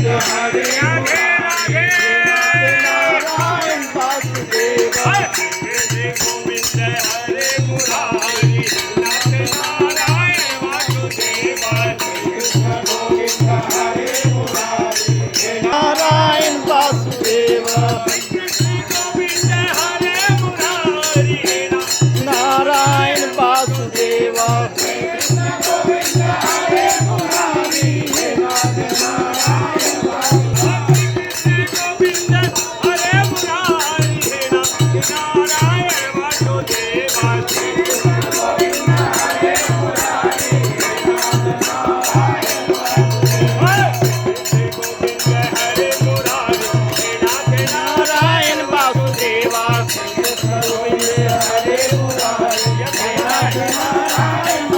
Hare Radhe Radhe Narayan Vasudev Hare Govind Hare Murari Nath Narayan Vasudev Govind Hare Murari Narayan Vasudev Govind Hare Murari Narayan Vasudev Govind Hare Murari Govind Hare Murari Narayan Vasudev Narayan Vasudev Hare Murari Narayan